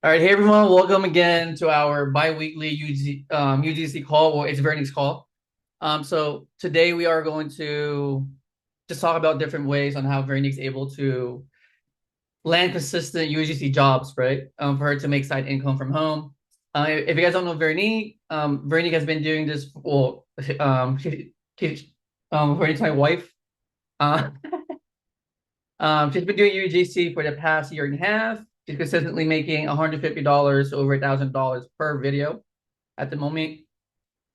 All right, hey everyone, welcome again to our bi-weekly UGC call. Well, it's Veronique's call. So today we are going to just talk about different ways on how Veronique's able to land consistent UGC jobs, right? For her to make side income from home. If you guys don't know Veronique, Veronique has been doing this. Well, Veronique's my wife. Uh, she's been doing UGC for the past year and a half. She's consistently making $150 to over $1,000 per video at the moment.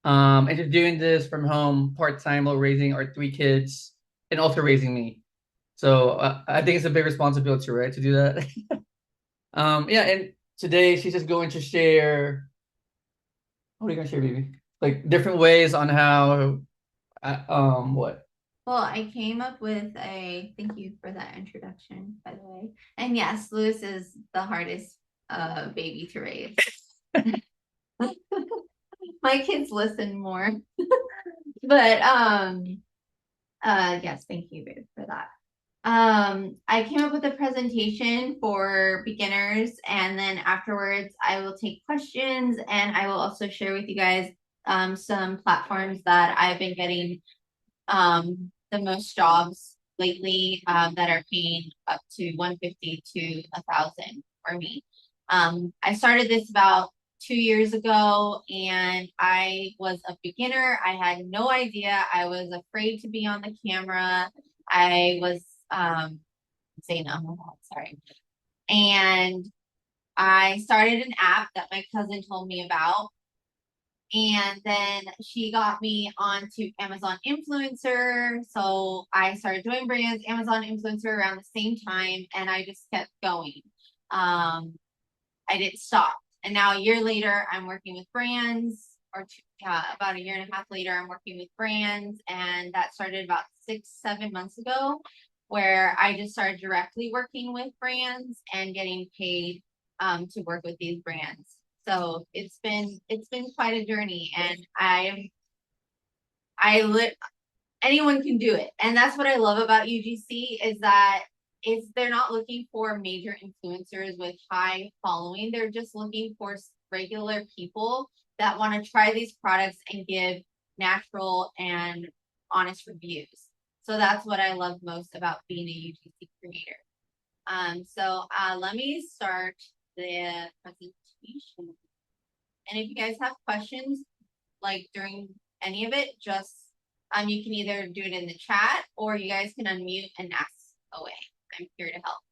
And she's doing this from home part time while raising our three kids and also raising me. So I think it's a big responsibility, right, to do that. Yeah, and today she's just going to share. What are you gonna share, baby? Like different ways on how, what? Well, I came up with a thank you for that introduction, by the way. And yes, Lewis is the hardest baby to raise. My kids listen more. But yes, thank you babe, for that. I came up with a presentation for beginners, and then afterwards I will take questions and I will also share with you guys some platforms that I've been getting the most jobs lately that are paying up to 150 to 1,000 for me. I started this about 2 years ago and I was a beginner. I had no idea. I was afraid to be on the camera. I was saying, oh my God, sorry. And I started an app that my cousin told me about, and then she got me onto Amazon Influencer. So I started doing brands, Amazon Influencer around the same time, and I just kept going. I didn't stop. And now a year later, I'm working with brands, or about a year and a half later, I'm working with brands. And that started about 6, 7 months ago, where I just started directly working with brands and getting paid to work with these brands. So it's been quite a journey, and I lit anyone can do it, and that's what I love about UGC is that they're not looking for major influencers with high following. They're just looking for regular people that want to try these products and give natural and honest reviews. So that's what I love most about being a UGC creator. So let me start the presentation. And if you guys have questions, like during any of it, just you can either do it in the chat or you guys can unmute and ask away. I'm here to help.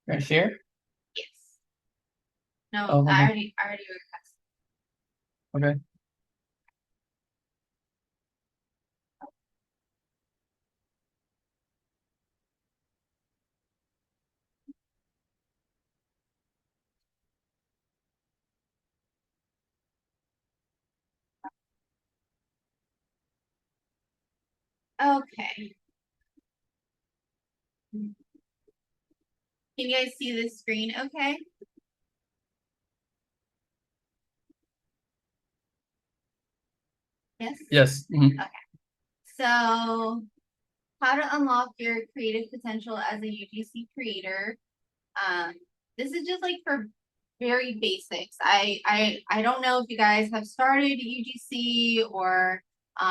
Gonna share? Yes. No, Oh, I okay. already requested. Okay. Okay. Can you guys see the screen okay? Yes? Yes. Mhm. Okay. So how to unlock your creative potential as a UGC creator. Um, this is just like for very basics. I don't know if you guys have started UGC or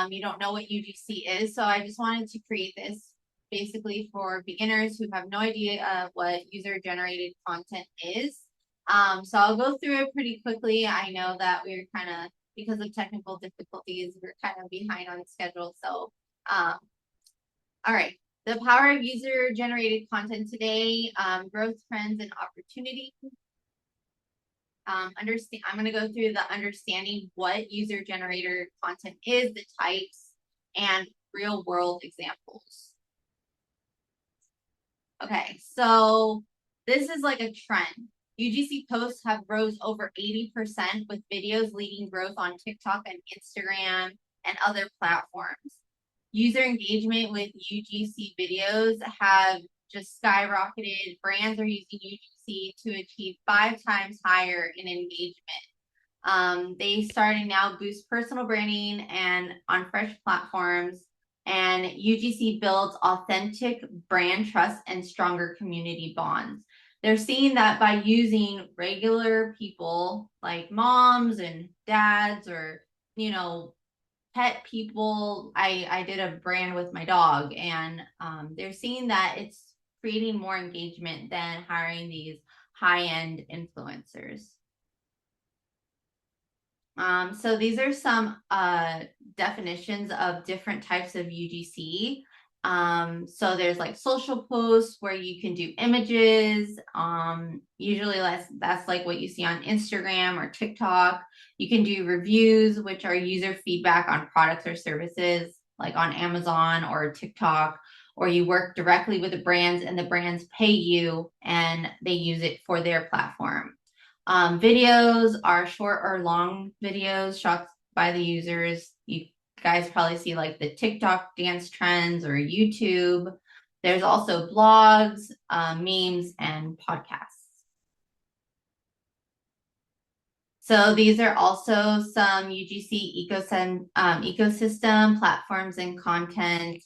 you don't know what UGC is. So I just wanted to create this basically for beginners who have no idea what user generated content is. So I'll go through it pretty quickly. I know that we're kind of, because of technical difficulties, we're kind of behind on schedule. So um, all right. The power of user generated content today, growth trends and opportunity. Understand. I'm going to go through the understanding what user generated content is, the types, and real world examples. Okay, so this is like a trend. UGC posts have rose over 80% with videos leading growth on TikTok and Instagram and other platforms. User engagement with UGC videos have just skyrocketed. Brands are using UGC to achieve 5 times higher in engagement. They starting now boost personal branding and on fresh platforms. And UGC builds authentic brand trust and stronger community bonds. They're seeing that by using regular people like moms and dads or, you know, pet people. I did a brand with my dog, and they're seeing that it's creating more engagement than hiring these high-end influencers. So these are some definitions of different types of UGC. So there's like social posts where you can do images. Usually that's like what you see on Instagram or TikTok. You can do reviews, which are user feedback on products or services, like on Amazon or TikTok, or you work directly with the brands and the brands pay you and they use it for their platform. Videos are short or long videos shot by the users. You guys probably see like the TikTok dance trends or YouTube. There's also blogs, memes, and podcasts. So these are also some UGC ecosystem platforms and content.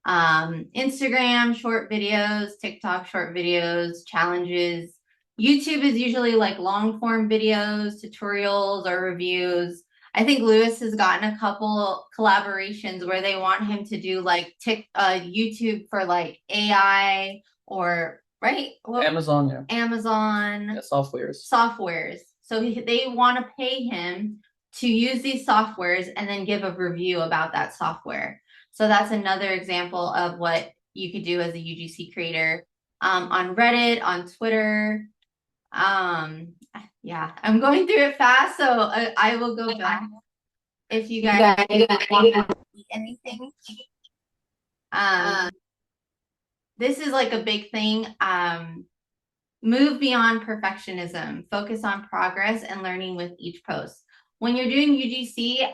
Instagram short videos, TikTok short videos, challenges. YouTube is usually like long form videos, tutorials, or reviews. I think Lewis has gotten a couple collaborations where they want him to do like YouTube for like AI or right? Amazon, yeah. Amazon. Yeah, softwares. Softwares. So they want to pay him to use these softwares and then give a review about that software. So that's another example of what you could do as a UGC creator. On Reddit, on Twitter. Yeah, I'm going through it fast, so I will go back if you guys want to see anything. This is like a big thing. Move beyond perfectionism. Focus on progress and learning with each post. When you're doing UGC,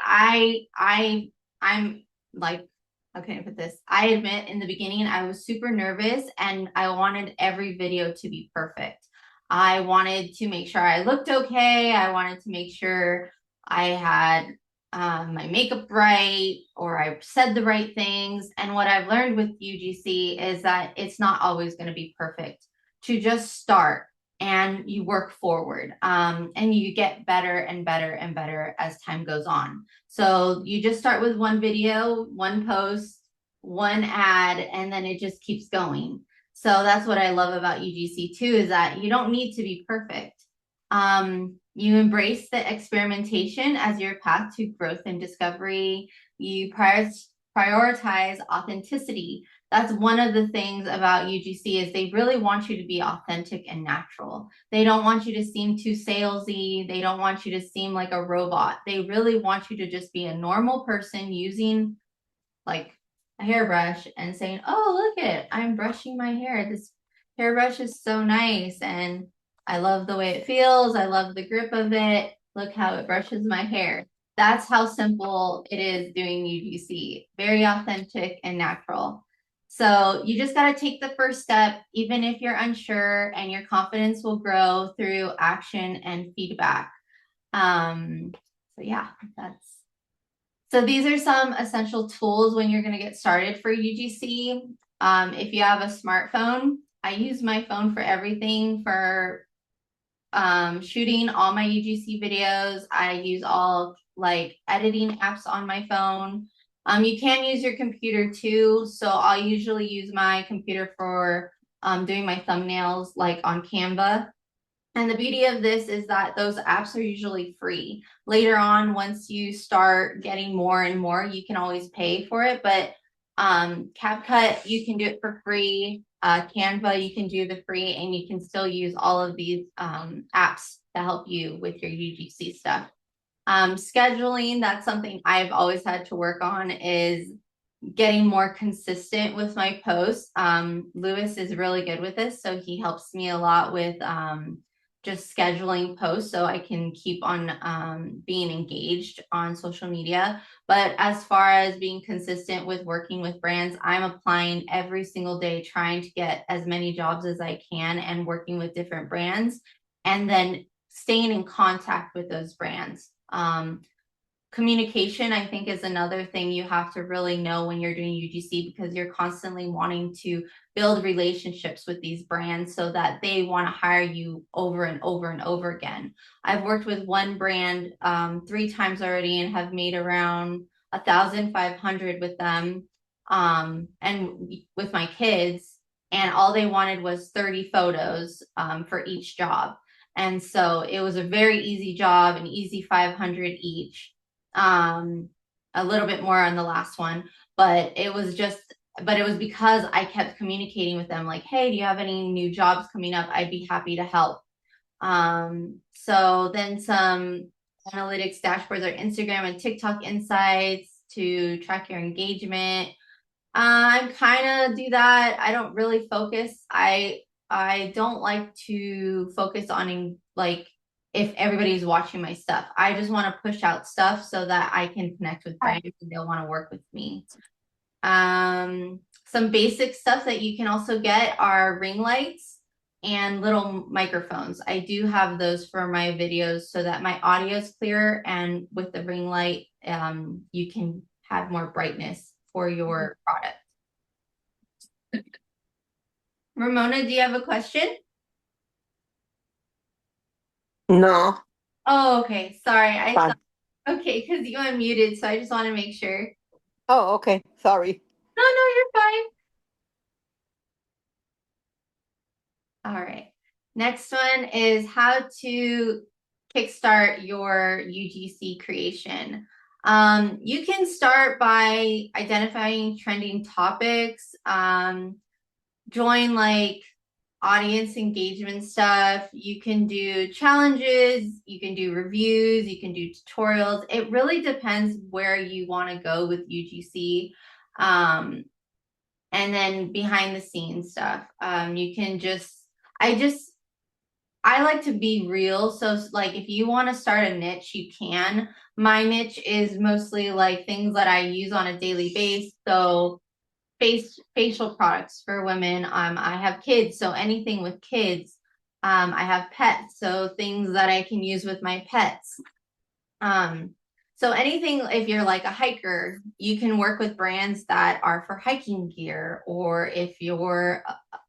I'm like, how can I put this? I admit in the beginning I was super nervous and I wanted every video to be perfect. I wanted to make sure I looked okay. I wanted to make sure I had my makeup right or I said the right things. And what I've learned with UGC is that it's not always going to be perfect. To just start and you work forward, and you get better and better and better as time goes on. So you just start with one video, one post, one ad, and then it just keeps going. So that's what I love about UGC too, is that you don't need to be perfect. You embrace the experimentation as your path to growth and discovery. You prioritize authenticity. That's one of the things about UGC is they really want you to be authentic and natural. They don't want you to seem too salesy. They don't want you to seem like a robot. They really want you to just be a normal person using like a hairbrush and saying, oh, look it, I'm brushing my hair. This hairbrush is so nice and I love the way it feels. I love the grip of it. Look how it brushes my hair. That's how simple it is doing UGC. Very authentic and natural. So you just got to take the first step, even if you're unsure, and your confidence will grow through action and feedback. So yeah, so these are some essential tools when you're going to get started for UGC. If you have a smartphone, I use my phone for everything for shooting all my UGC videos. I use all like editing apps on my phone. You can use your computer too. So I'll usually use my computer for doing my thumbnails like on Canva. And the beauty of this is that those apps are usually free. Later on, once you start getting more and more, you can always pay for it. But CapCut, you can do it for free. Canva, you can do the free, and you can still use all of these apps to help you with your UGC stuff. Scheduling, that's something I've always had to work on is getting more consistent with my posts. Lewis is really good with this, so he helps me a lot with just scheduling posts so I can keep on being engaged on social media. But as far as being consistent with working with brands, I'm applying every single day, trying to get as many jobs as I can and working with different brands, and then staying in contact with those brands. Communication, I think, is another thing you have to really know when you're doing UGC, because you're constantly wanting to build relationships with these brands so that they want to hire you over and over and over again. I've worked with one brand 3 times already and have made around 1,500 with them, and with my kids, and all they wanted was 30 photos for each job. And so it was a very easy job, an easy 500 each, a little bit more on the last one, but it was because I kept communicating with them, like, hey, do you have any new jobs coming up? I'd be happy to help. So then some analytics dashboards or Instagram and TikTok insights to track your engagement. I kind of do that. I don't really focus. I don't like to focus on like if everybody's watching my stuff. I just want to push out stuff so that I can connect with brands and they'll want to work with me. Some basic stuff that you can also get are ring lights and little microphones. I do have those for my videos so that my audio is clearer, and with the ring light, you can have more brightness for your product. Ramona, do you have a question? No, Oh, okay. Sorry. fine. Okay, because you unmuted, so I just want to make sure. Oh, okay. Sorry. No, no, you're fine. All right. Next one is how to kickstart your UGC creation. You can start by identifying trending topics, join like audience engagement stuff. You can do challenges, you can do reviews, you can do tutorials. It really depends where you want to go with UGC. And then behind the scenes stuff. You can just, I like to be real. So like if you want to start a niche, you can. My niche is mostly like things that I use on a daily basis. So facial products for women. I have kids, so anything with kids. I have pets, so things that I can use with my pets. So anything, if you're like a hiker, you can work with brands that are for hiking gear, or if you're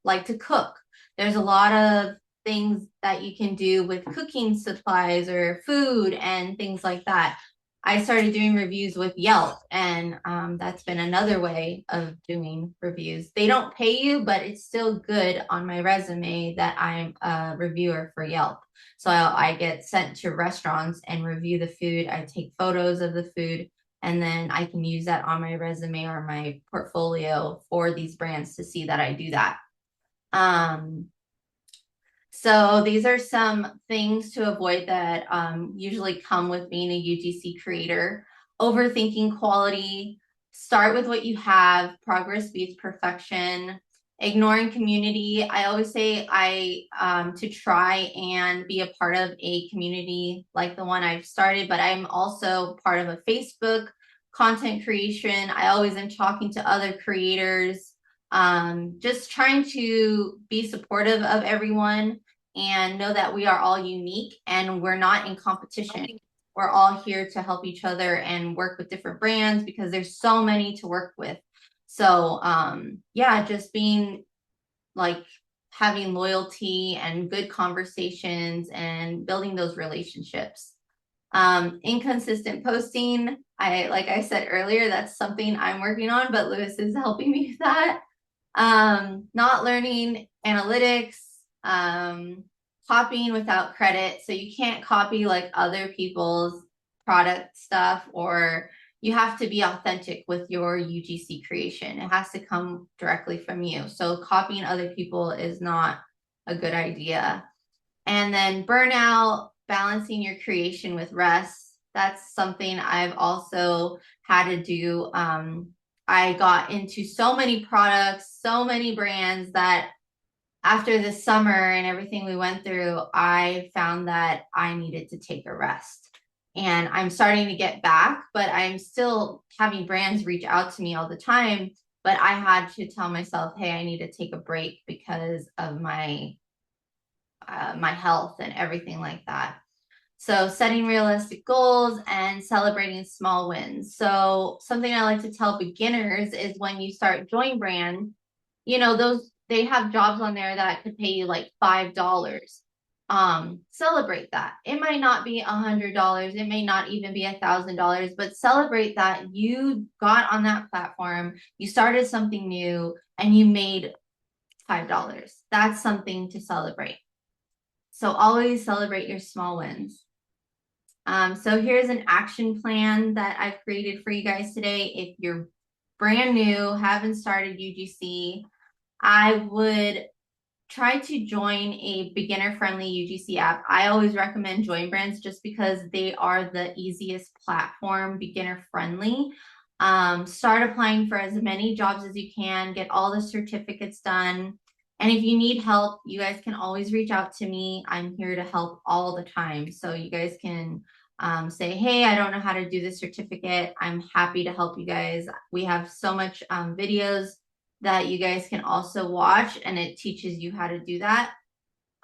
like to cook, there's a lot of things that you can do with cooking supplies or food and things like that. I started doing reviews with Yelp, and that's been another way of doing reviews. They don't pay you, but it's still good on my resume that I'm a reviewer for Yelp. So I get sent to restaurants and review the food. I take photos of the food, and then I can use that on my resume or my portfolio for these brands to see that I do that. So these are some things to avoid that usually come with being a UGC creator. Overthinking quality, start with what you have, progress beats perfection. Ignoring community, I always say to try and be a part of a community like the one I've started, but I'm also part of a Facebook content creation. I always am talking to other creators, just trying to be supportive of everyone and know that we are all unique and we're not in competition. We're all here to help each other and work with different brands because there's so many to work with. So yeah, just being like having loyalty and good conversations and building those relationships. Inconsistent posting. Like I said earlier, that's something I'm working on, but Lewis is helping me with that. Not learning analytics, copying without credit. So you can't copy like other people's product stuff, or you have to be authentic with your UGC creation. It has to come directly from you. So copying other people is not a good idea. And then burnout, balancing your creation with rest. That's something I've also had to do. I got into so many products, so many brands that after the summer and everything we went through, I found that I needed to take a rest. And I'm starting to get back, but I'm still having brands reach out to me all the time. But I had to tell myself, hey, I need to take a break because of my health and everything like that. So setting realistic goals and celebrating small wins. So something I like to tell beginners is when you start Join Brand, you know, they have jobs on there that could pay you like $5. Celebrate that. It might not be $100, it may not even be $1,000, but celebrate that you got on that platform, you started something new, and you made $5. That's something to celebrate. So always celebrate your small wins. So here's an action plan that I've created for you guys today. If you're brand new, haven't started UGC, I would try to join a beginner-friendly UGC app. I always recommend Join Brands just because they are the easiest platform, beginner-friendly. Start applying for as many jobs as you can, get all the certificates done. And if you need help, you guys can always reach out to me. I'm here to help all the time. So you guys can say, hey, I don't know how to do this certificate. I'm happy to help you guys. We have so much videos that you guys can also watch, and it teaches you how to do that.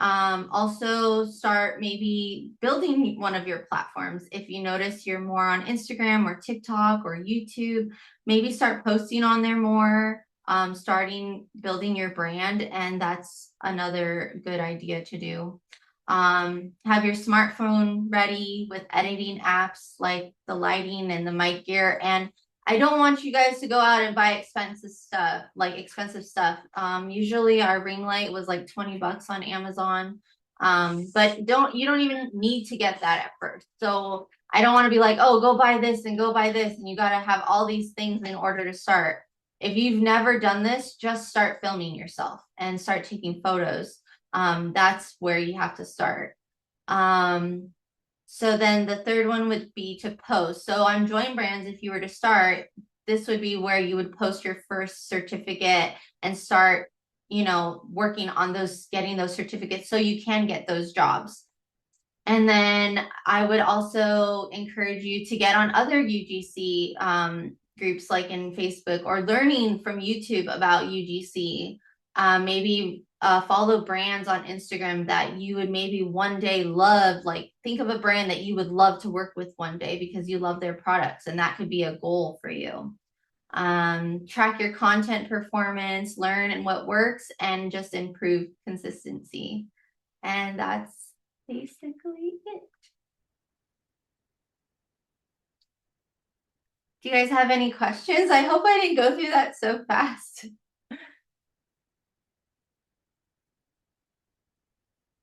Also start maybe building one of your platforms. If you notice you're more on Instagram or TikTok or YouTube, maybe start posting on there more, starting building your brand, and that's another good idea to do. Have your smartphone ready with editing apps like the lighting and the mic gear. And I don't want you guys to go out and buy expensive stuff. Usually our ring light was like 20 bucks on Amazon. But you don't even need to get that at first. So I don't want to be like, oh, go buy this and go buy this, and you got to have all these things in order to start. If you've never done this, just start filming yourself and start taking photos. That's where you have to start. So then the third one would be to post. So on Join Brands, if you were to start, this would be where you would post your first certificate and start, you know, working on getting those certificates so you can get those jobs. And then I would also encourage you to get on other UGC groups like in Facebook, or learning from YouTube about UGC. Maybe follow brands on Instagram that you would maybe one day love. Like think of a brand that you would love to work with one day because you love their products, and that could be a goal for you. Track your content performance, learn and what works, and just improve consistency. And that's basically it. Do you guys have any questions? I hope I didn't go through that so fast.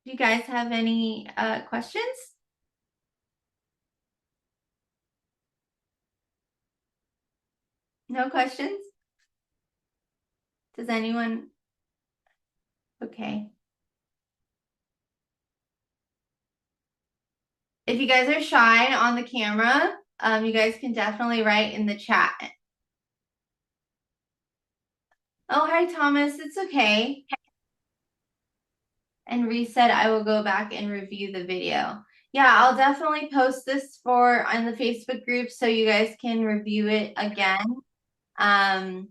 Do you guys have any questions? No questions? Does anyone? Okay. If you guys are shy on the camera, you guys can definitely write in the chat. Oh, hi, Thomas. It's okay. And Reese said, I will go back and review the video. Yeah, I'll definitely post this on the Facebook group so you guys can review it again. And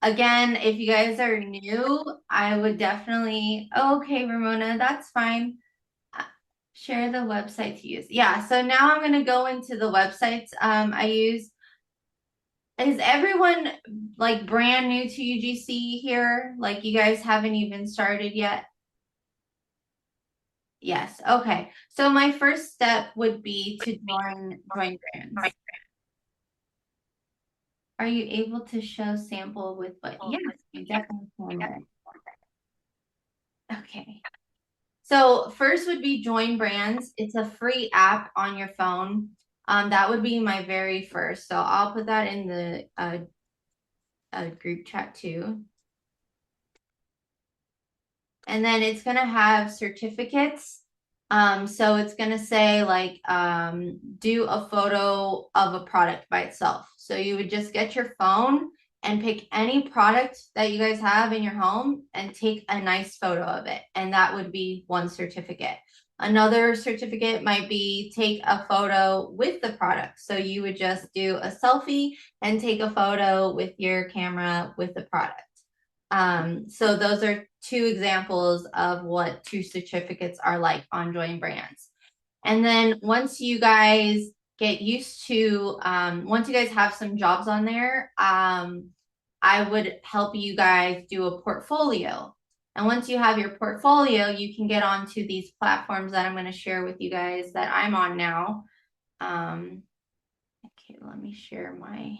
again, if you guys are new, I would definitely, okay, Ramona, that's fine. Share the website to use. Yeah, so now I'm going to go into the websites I use. Is everyone like brand new to UGC here? Like you guys haven't even started yet? Yes, okay. So my first step would be to join brands. Are you able to show sample with what? Yes, you definitely can. Okay. So first would be Join Brands. It's a free app on your phone. That would be my very first. So I'll put that in the group chat too. And then it's going to have certificates. So it's going to say like, do a photo of a product by itself. So you would just get your phone and pick any product that you guys have in your home and take a nice photo of it. And that would be one certificate. Another certificate might be take a photo with the product. So you would just do a selfie and take a photo with your camera with the product. So those are two examples of what two certificates are like on Join Brands. And then once you guys get used to, once you guys have some jobs on there, I would help you guys do a portfolio. And once you have your portfolio, you can get onto these platforms that I'm going to share with you guys that I'm on now. Okay, let me share my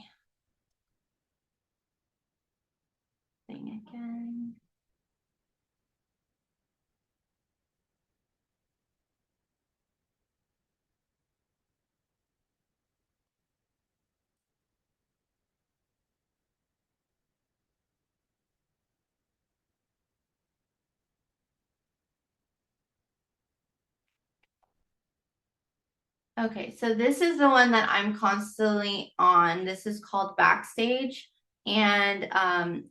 thing again. Okay, so this is the one that I'm constantly on. This is called Backstage, and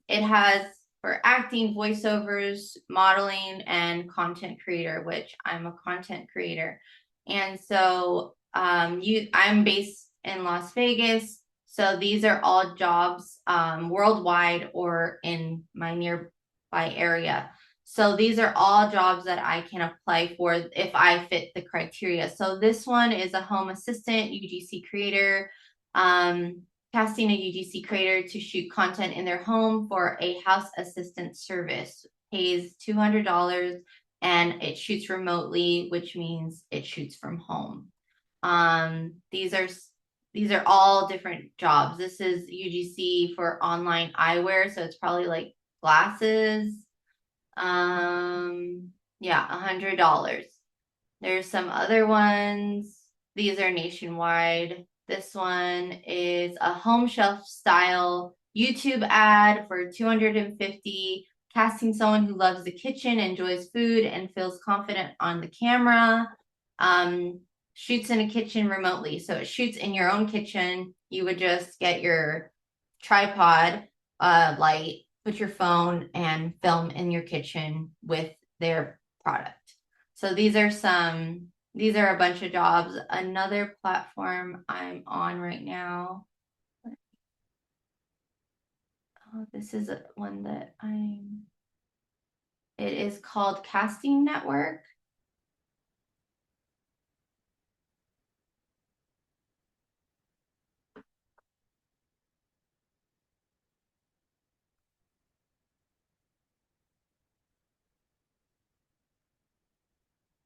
it has for acting, voiceovers, modeling, and content creator, which I'm a content creator. And so I'm based in Las Vegas, so these are all jobs worldwide or in my nearby area. So these are all jobs that I can apply for if I fit the criteria. So this one is a home assistant, UGC creator, casting a UGC creator to shoot content in their home for a house assistant service. Pays $200 and it shoots remotely, which means it shoots from home. These are all different jobs. This is UGC for online eyewear, so it's probably like glasses. Yeah, $100. There's some other ones. These are nationwide. This one is a home shelf style YouTube ad for $250, casting someone who loves the kitchen, enjoys food, and feels confident on the camera. Shoots in a kitchen remotely. So it shoots in your own kitchen. You would just get your tripod, light, put your phone and film in your kitchen with their product. So these are a bunch of jobs. Another platform I'm on right now. Oh, this is one that it is called Casting Network.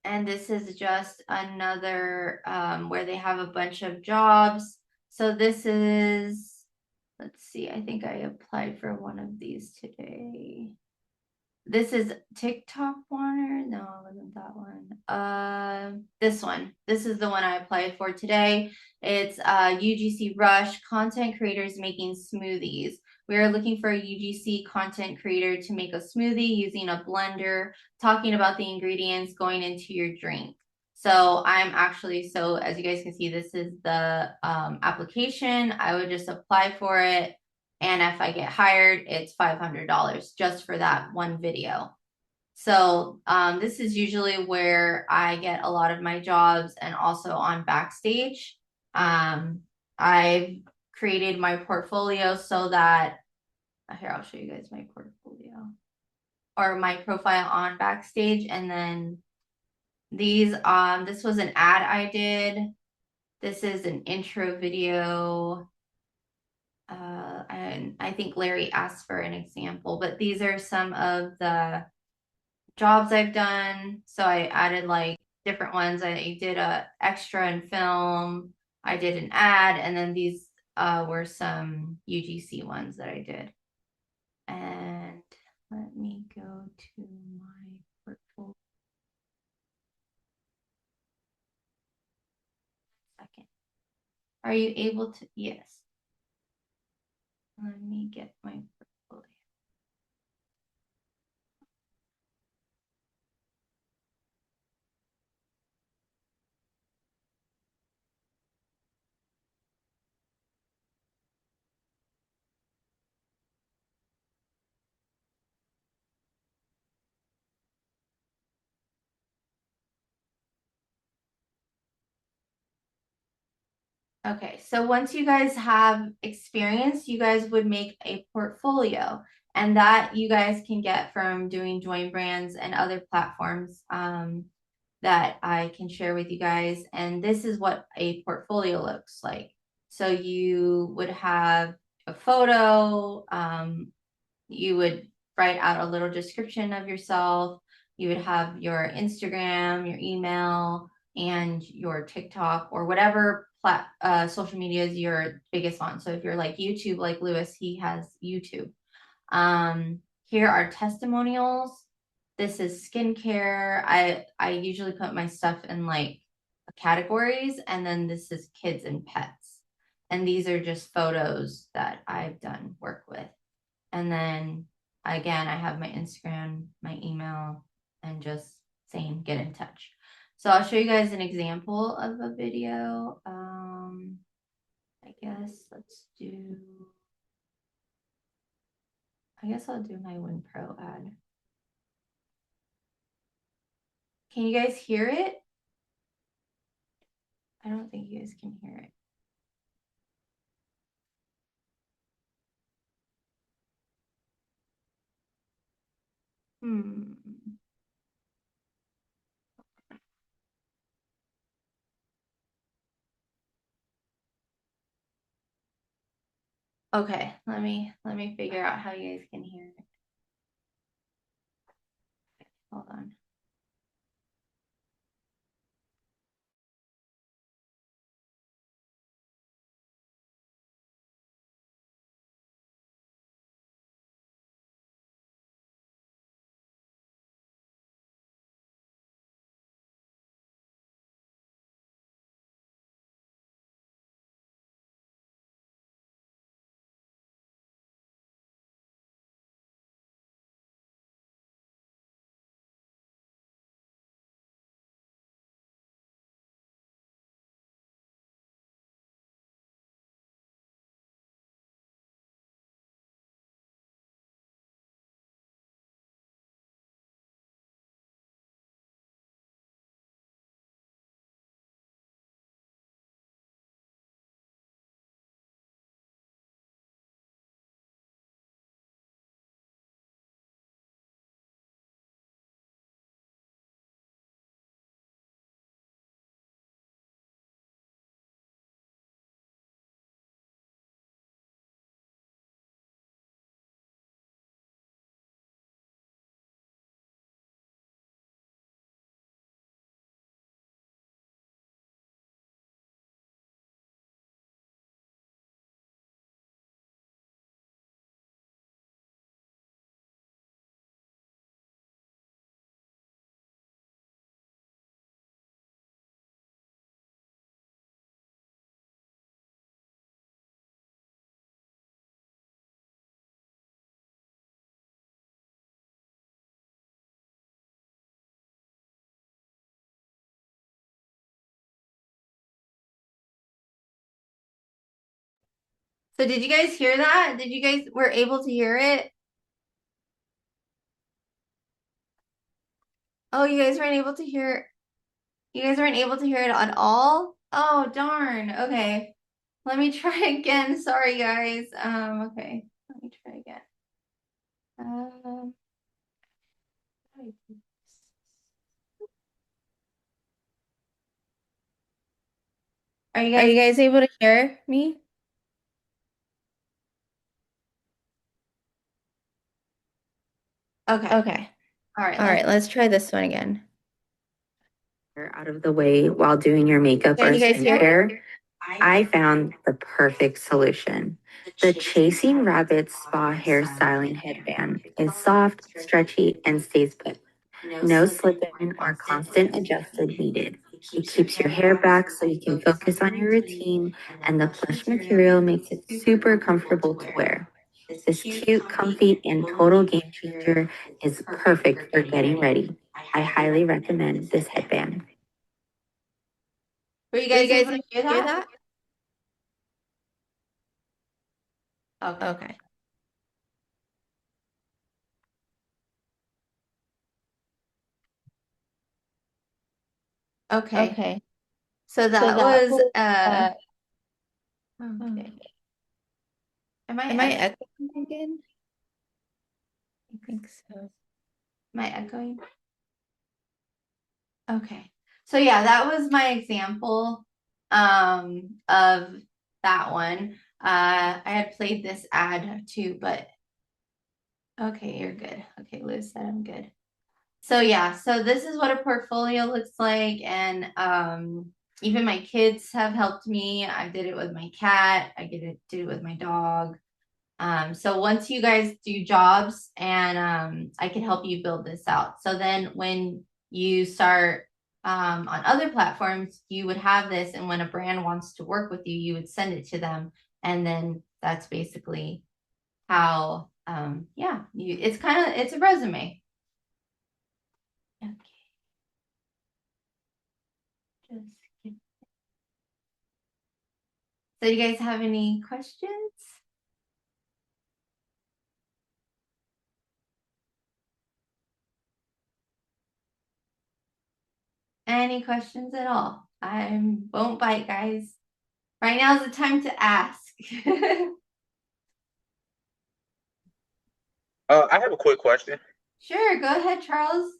And this is just another where they have a bunch of jobs. So this is, let's see, I think I applied for one of these today. This is TikTok one, no, it wasn't that one. This one. This is the one I applied for today. It's UGC Rush, content creators making smoothies. We are looking for a UGC content creator to make a smoothie using a blender, talking about the ingredients going into your drink. So I'm actually, so as you guys can see, this is the application. I would just apply for it. And if I get hired, it's $500 just for that one video. So this is usually where I get a lot of my jobs and also on Backstage. I've created my portfolio so that, here, I'll show you guys my portfolio or my profile on Backstage. And then these, this was an ad I did. This is an intro video. And I think Larry asked for an example, but these are some of the jobs I've done. So I added like different ones. I did a extra in film. I did an ad, and then these were some UGC ones that I did. And let me go to my portfolio. Second. Are you able to? Yes. Let me get my portfolio. Okay, so once you guys have experience, you guys would make a portfolio, and that you guys can get from doing Join Brands and other platforms that I can share with you guys. And this is what a portfolio looks like. So you would have a photo, you would write out a little description of yourself, you would have your Instagram, your email, and your TikTok or whatever social media is your biggest one. So if you're like YouTube, like Lewis, he has YouTube. Here are testimonials. This is skincare. I usually put my stuff in like categories, and then this is kids and pets. And these are just photos that I've done work with. And then again, I have my Instagram, my email, and just saying get in touch. So I'll show you guys an example of a video. I guess I'll do my WinPro ad. Can you guys hear it? I don't think you guys can hear it. Hmm. Okay, let me figure out how you guys can hear it. Hold on. So did you guys hear that? Did you guys were able to hear it? Oh, you guys weren't able to hear it at all? Oh, darn. Okay. Let me try again. Sorry, guys. Okay. Let me try again. Um, are you guys able to hear me? Okay. Okay. All right. All right, let's try this one again. Out of the way while doing your makeup or Can you guys hear skincare, I found the perfect solution. The Chasing Rabbit Spa Hairstyling Headband is soft, stretchy, and stays put. No slip-in or constant adjusted needed. It keeps your hair back so you can focus on your routine, and the plush material makes it super comfortable to wear. This cute, comfy, and total game changer is perfect for getting ready. I highly recommend this headband. Were you guys able to hear Hear that? that? Okay. Okay. Okay. Okay. So that was Okay. Am I Am I echoing? echoing again? I think so. Am I echoing? Okay. So yeah, that was my example of that one. I had played this ad too, but okay, you're good. Okay, Liz said I'm good. So yeah, so this is what a portfolio looks like, and even my kids have helped me. I did it with my cat. Did it with my dog. So once you guys do jobs, and I can help you build this out. So then when you start on other platforms, you would have this, and when a brand wants to work with you, you would send it to them, and then that's basically how yeah, it's a resume. Okay. Just So you guys have any questions? Any questions at all? I won't bite, guys. Right now is the time to ask. I have a quick question. Sure, go ahead, Charles.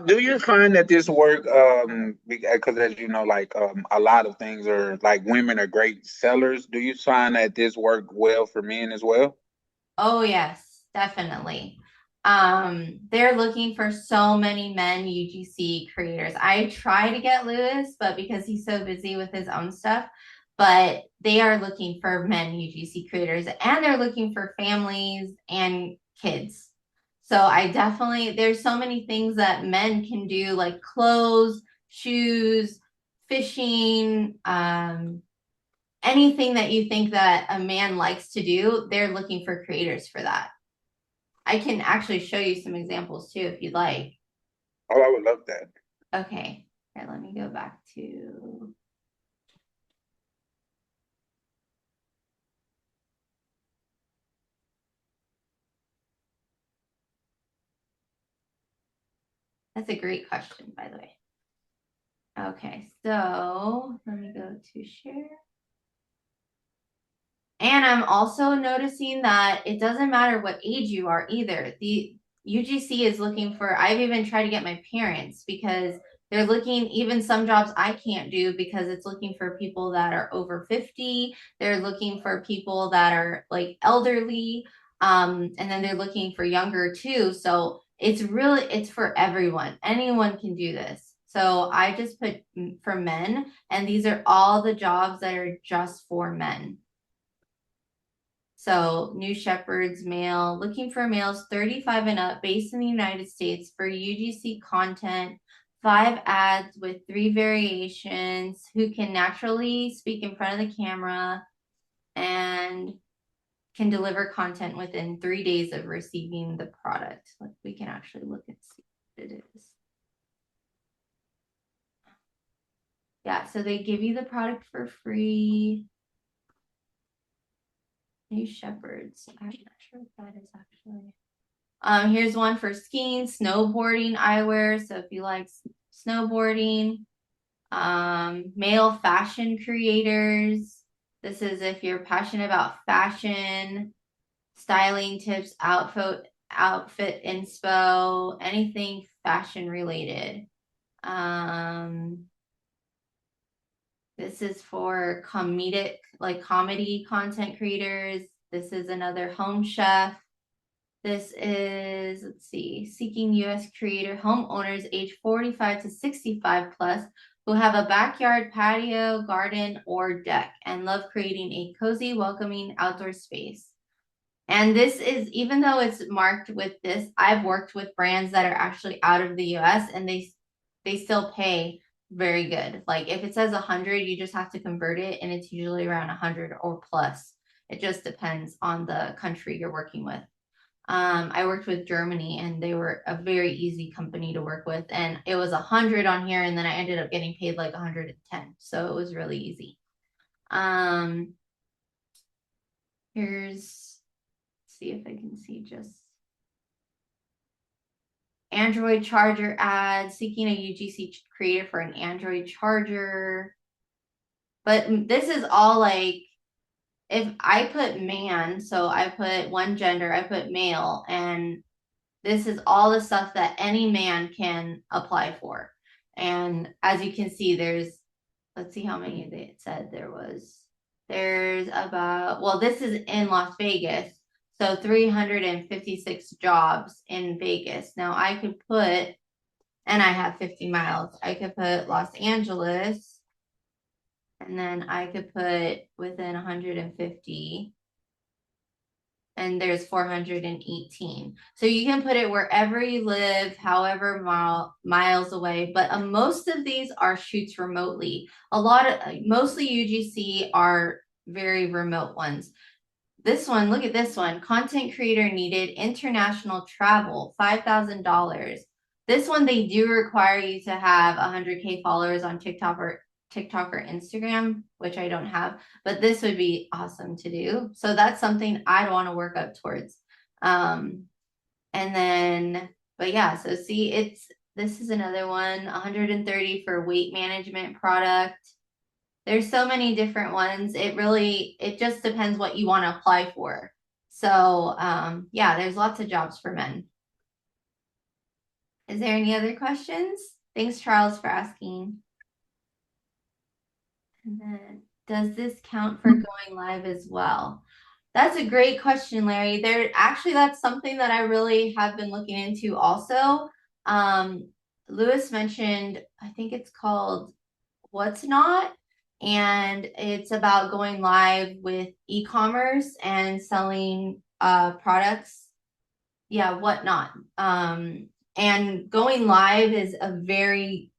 Do you find that this work, because as you know, like a lot of things are like women are great sellers. Do you find that this work well for men as well? Oh, yes, definitely. They're looking for so many men UGC creators. I try to get Lewis, but because he's so busy with his own stuff, but they are looking for men UGC creators, and they're looking for families and kids. So there's so many things that men can do, like clothes, shoes, fishing, anything that you think that a man likes to do, they're looking for creators for that. I can actually show you some examples too if you'd like. Oh, I would love that. Okay, here, let me go back to. That's a great question, by the way. Okay, so let me go to share. And I'm also noticing that it doesn't matter what age you are either. The UGC is looking for, I've even tried to get my parents because they're looking, even some jobs I can't do because it's looking for people that are over 50. They're looking for people that are like elderly. And then they're looking for younger too. So it's for everyone. Anyone can do this. So I just put for men, and these are all the jobs that are just for men. So, new shepherds, male, looking for males 35 and up, based in the United States for UGC content, 5 ads with 3 variations, who can naturally speak in front of the camera and can deliver content within 3 days of receiving the product. Like, we can actually look and see what it is. Yeah, so they give you the product for free. New shepherds. I'm not sure what that is actually. Here's one for skiing, snowboarding eyewear. So if you like snowboarding, male fashion creators. This is if you're passionate about fashion, styling tips, outfit inspo, anything fashion related. This is for comedy content creators. This is another home chef. This is, let's see, seeking U.S. creator homeowners age 45 to 65 plus who have a backyard, patio, garden, or deck and love creating a cozy, welcoming outdoor space. And this is, even though it's marked with this, I've worked with brands that are actually out of the US, and they still pay very good. Like if it says 100, you just have to convert it, and it's usually around 100 or plus. It just depends on the country you're working with. I worked with Germany, and they were a very easy company to work with, and it was 100 on here, and then I ended up getting paid like 110, so it was really easy. Here's, see if I can see just Android charger ad, seeking a UGC creator for an Android charger. But this is all like, if I put man, so I put one gender, I put male, and this is all the stuff that any man can apply for. And as you can see, let's see how many they said there was. There's about, well, this is in Las Vegas. So 356 jobs in Vegas. Now I could put, and I have 50 miles, I could put Los Angeles, and then I could put within 150, and there's 418. So you can put it wherever you live, however miles away. But most of these are shoots remotely. Mostly UGC are very remote ones. This one, look at this one. Content creator needed, international travel, $5,000. This one, they do require you to have 100K followers on TikTok or Instagram, which I don't have, but this would be awesome to do. So that's something I'd want to work up towards. And then, but yeah, so see, this is another one, 130 for weight management product. There's so many different ones. It just depends what you want to apply for. So, yeah, there's lots of jobs for men. Is there any other questions? Thanks, Charles, for asking. And then, does this count for going live as well? That's a great question, Larry. That's something that I really have been looking into also. Lewis mentioned, I think it's called What's Not, and it's about going live with e-commerce and selling products. Yeah, Whatnot. And going live is a very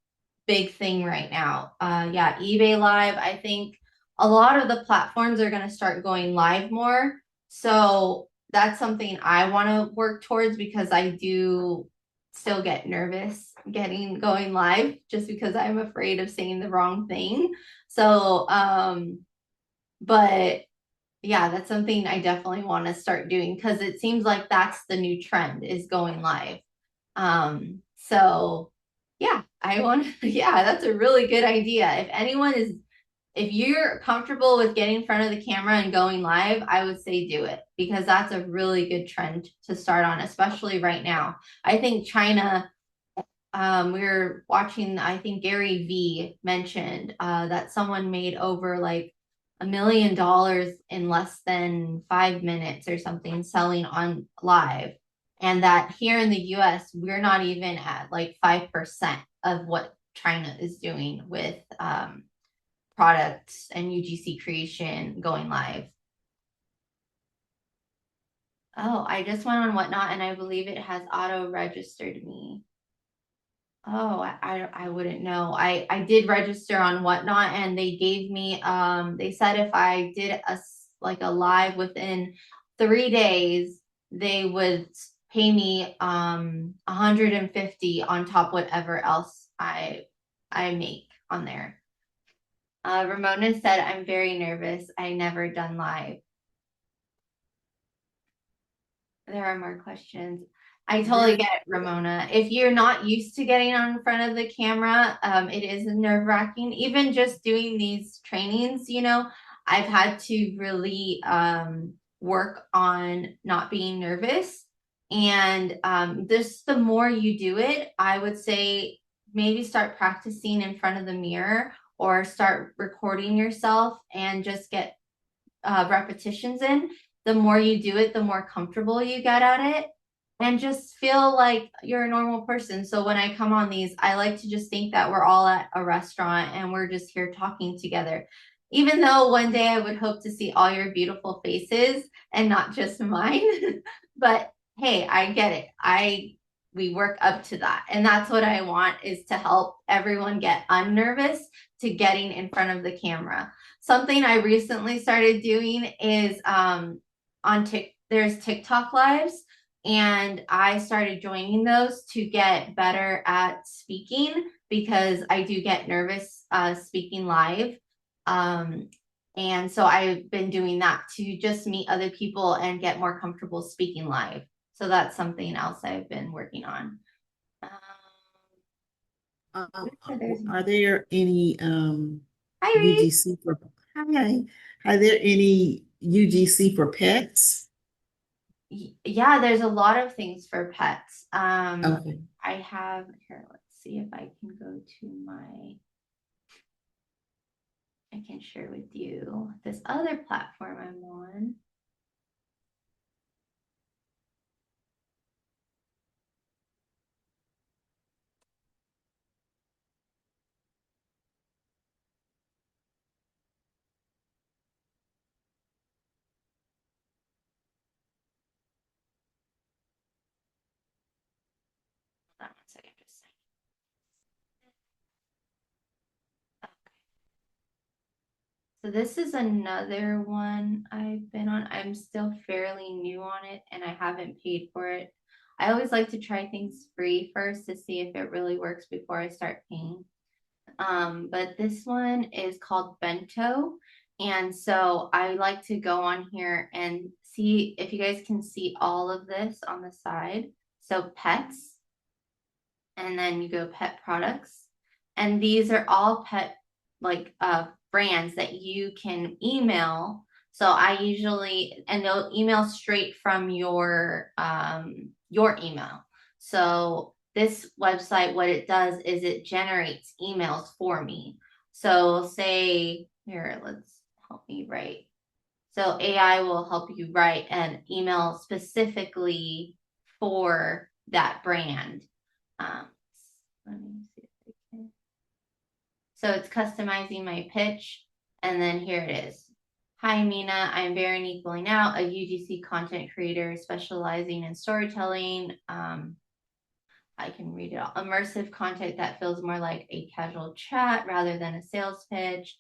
big thing right now. Yeah, eBay Live. I think a lot of the platforms are going to start going live more. So that's something I want to work towards, because I do still get nervous going live just because I'm afraid of saying the wrong thing. So, but yeah, that's something I definitely want to start doing, because it seems like that's the new trend, is going live. So yeah, yeah, that's a really good idea. If you're comfortable with getting in front of the camera and going live, I would say do it, because that's a really good trend to start on, especially right now. I think China, we were watching, I think Gary V mentioned that someone made over like $1 million in less than 5 minutes or something selling on live. And that here in the US, we're not even at like 5% of what China is doing with products and UGC creation going live. Oh, I just went on Whatnot, and I believe it has auto registered me. Oh, I wouldn't know. I did register on Whatnot, and they gave me they said if I did a live within 3 days, they would pay me 150 on top whatever else I make on there. Ramona said, I'm very nervous. I never done live. There are more questions. I totally get it, Ramona. If you're not used to getting on in front of the camera, it is nerve-wracking. Even just doing these trainings, I've had to really work on not being nervous. And the more you do it, I would say maybe start practicing in front of the mirror, or start recording yourself and just get repetitions in. The more you do it, the more comfortable you get at it, and just feel like you're a normal person. So when I come on these, I like to just think that we're all at a restaurant and we're just here talking together. Even though one day I would hope to see all your beautiful faces and not just mine. But hey, I get it. We work up to that. And that's what I want, is to help everyone get unnervous to getting in front of the camera. Something I recently started doing is there's TikTok lives, and I started joining those to get better at speaking, because I do get nervous speaking live. And so I've been doing that to just meet other people and get more comfortable speaking live. So that's something else I've been working on. Are there any Hi, Reed. UGC for, hi, are there any UGC for pets? Yeah, there's a lot of things for pets. Okay. I have here, let's see if I can go to I can share with you this other platform I'm on. Hold on 1 second, just so this is another one I've been on. I'm still fairly new on it and I haven't paid for it. I always like to try things free first to see if it really works before I start paying. But this one is called Bento. And so I like to go on here and see if you guys can see all of this on the side. So pets, and then you go pet products. And these are all pet brands that you can email. So I usually, and they'll email straight from your email. So this website, what it does is it generates emails for me. So say here, let's help me write. So AI will help you write an email specifically for that brand. Um, let me see if I can. So it's customizing my pitch. And then here it is. Hi, Mina. I'm Veronique Going Out, a UGC content creator specializing in storytelling. I can read it all. Immersive content that feels more like a casual chat rather than a sales pitch.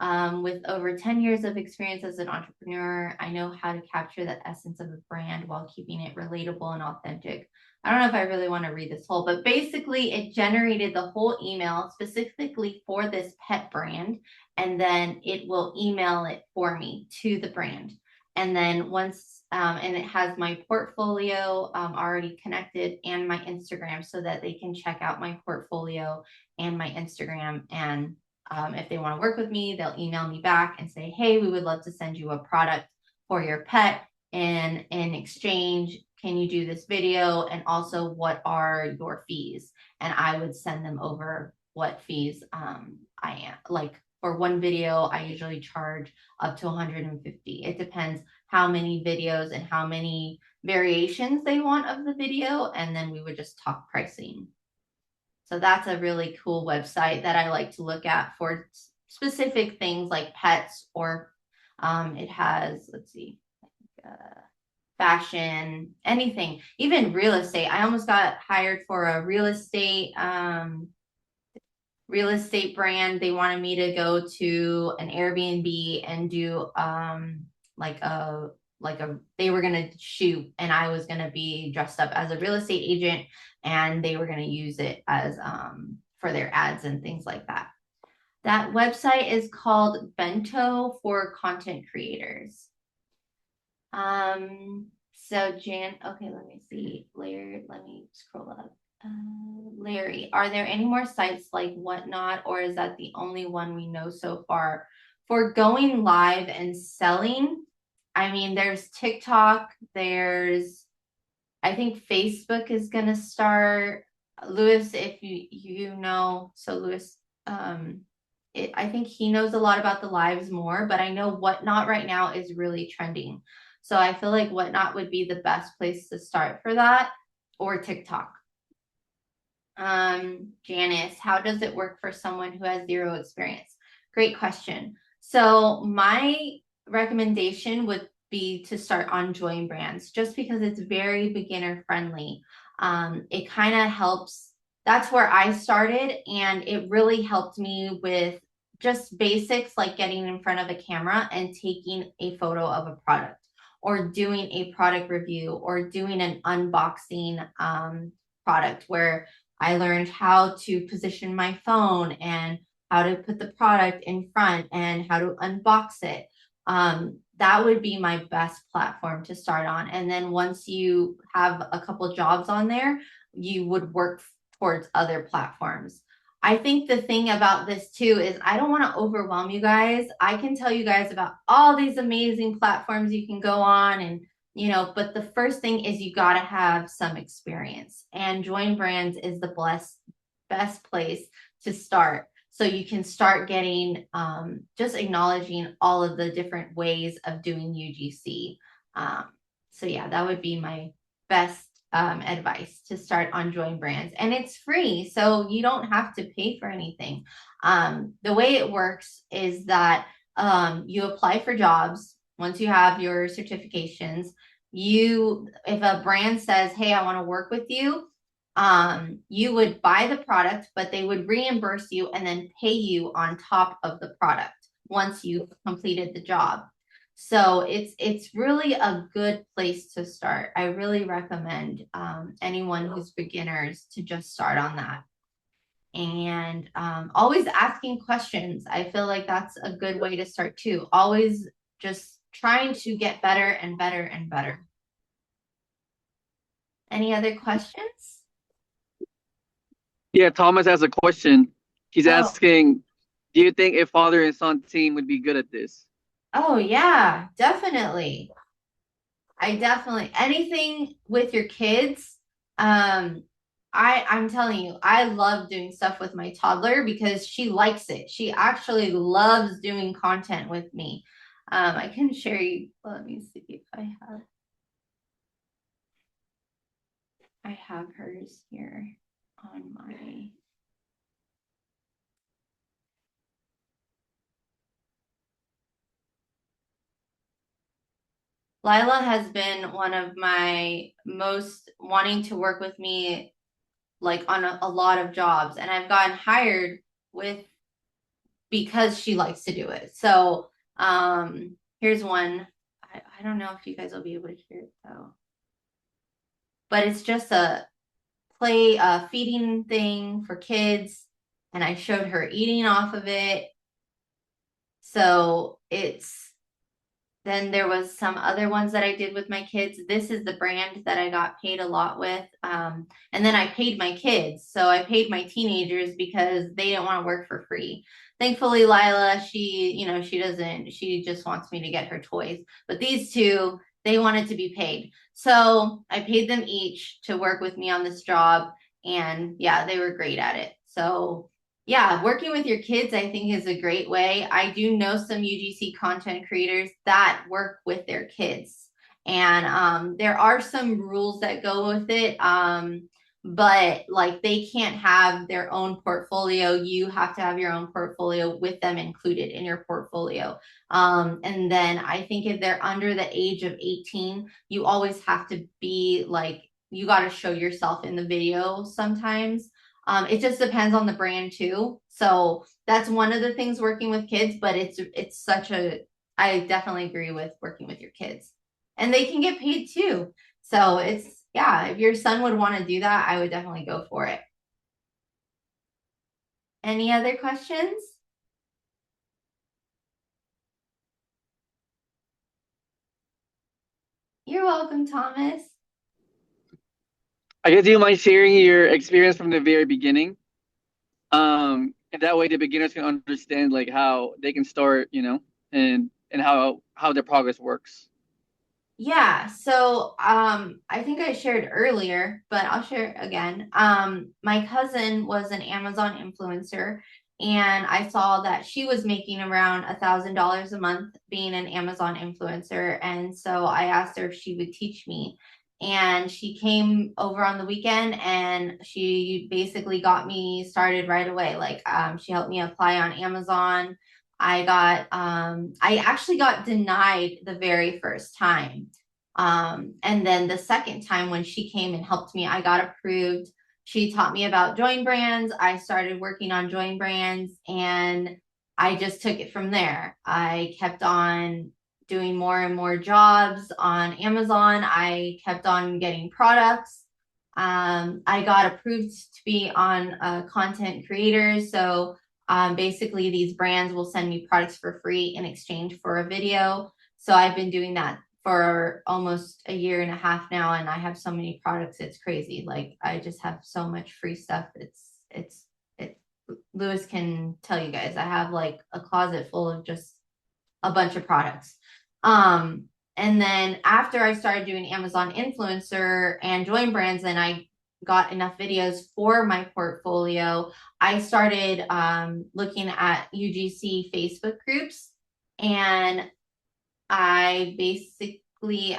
With over 10 years of experience as an entrepreneur, I know how to capture the essence of a brand while keeping it relatable and authentic. I don't know if I really want to read this whole, but basically it generated the whole email specifically for this pet brand, and then it will email it for me to the brand. And then and it has my portfolio already connected and my Instagram so that they can check out my portfolio and my Instagram. And if they want to work with me, they'll email me back and say, hey, we would love to send you a product for your pet. And in exchange, can you do this video? And also, what are your fees? And I would send them over what fees I am. Like for one video, I usually charge up to 150. It depends how many videos and how many variations they want of the video. And then we would just talk pricing. So that's a really cool website that I like to look at for specific things like pets, or it has, let's see, fashion, anything, even real estate. I almost got hired for a real estate brand. They wanted me to go to an Airbnb and do they were going to shoot, and I was going to be dressed up as a real estate agent, and they were going to use it as for their ads and things like that. That website is called Bento for content creators. So Jan, okay, let me see. Larry, let me scroll up. Larry, are there any more sites like Whatnot, or is that the only one we know so far for going live and selling? I mean, there's TikTok, I think Facebook is gonna start. Lewis, if you know, so Lewis, I think he knows a lot about the lives more, but I know Whatnot right now is really trending. So I feel like Whatnot would be the best place to start for that, or TikTok. Janice, how does it work for someone who has zero experience? Great question. So my recommendation would be to start on Join Brands, just because it's very beginner friendly. It kind of helps. That's where I started, and it really helped me with just basics like getting in front of a camera and taking a photo of a product, or doing a product review, or doing an unboxing product, where I learned how to position my phone and how to put the product in front and how to unbox it. That would be my best platform to start on. And then once you have a couple jobs on there, you would work towards other platforms. I think the thing about this too is I don't want to overwhelm you guys. I can tell you guys about all these amazing platforms you can go on and, but the first thing is you got to have some experience, and Join Brands is the best place to start. So you can start getting, just acknowledging all of the different ways of doing UGC. So yeah, that would be my best advice, to start on Join Brands, and it's free, so you don't have to pay for anything. The way it works is that you apply for jobs. Once you have your certifications, if a brand says, hey, I want to work with you, you would buy the product, but they would reimburse you and then pay you on top of the product once you've completed the job. So it's really a good place to start. I really recommend anyone who's beginners to just start on that. And always asking questions. I feel like that's a good way to start too. Always just trying to get better and better and better. Any other questions? Yeah, Thomas has a question. He's Oh. asking, do you think a father and son team would be good at this? Oh yeah, definitely. Anything with your kids. I'm telling you, I love doing stuff with my toddler because she likes it. She actually loves doing content with me. I can share you. Let me see if I have hers here on my. Lila has been one of my most wanting to work with me, like on a lot of jobs, and I've gotten hired because she likes to do it. So here's one. I don't know if you guys will be able to hear it though, but it's just a feeding thing for kids, and I showed her eating off of it. So then there was some other ones that I did with my kids. This is the brand that I got paid a lot with. And then I paid my kids. So I paid my teenagers because they didn't want to work for free. Thankfully, Lila, she just wants me to get her toys. But these two, they wanted to be paid. So I paid them each to work with me on this job. And yeah, they were great at it. So yeah, working with your kids, I think, is a great way. I do know some UGC content creators that work with their kids, and there are some rules that go with it. But like, they can't have their own portfolio. You have to have your own portfolio with them included in your portfolio. And then I think if they're under the age of 18, you always have to be like, you got to show yourself in the video sometimes. It just depends on the brand too. So that's one of the things working with kids, but I definitely agree with working with your kids, and they can get paid too. So if your son would want to do that, I would definitely go for it. Any other questions? You're welcome, Thomas. I guess you mind sharing your experience from the very beginning. And that way the beginners can understand like how they can start, and how their progress works. Yeah, so I think I shared earlier, but I'll share again. My cousin was an Amazon influencer, and I saw that she was making around $1,000 a month being an Amazon influencer, and so I asked her if she would teach me. And she came over on the weekend, and she basically got me started right away. Like, she helped me apply on Amazon. I actually got denied the very first time. And then the second time when she came and helped me, I got approved. She taught me about Join Brands. I started working on Join Brands, and I just took it from there. I kept on doing more and more jobs on Amazon. I kept on getting products. I got approved to be on content creators. So basically, these brands will send me products for free in exchange for a video. So I've been doing that for almost a year and a half now, and I have so many products, it's crazy. Like, I just have so much free stuff. It's Lewis can tell you guys, I have like a closet full of just a bunch of products. And then after I started doing Amazon influencer and join brands, and I got enough videos for my portfolio, I started looking at UGC Facebook groups, and I basically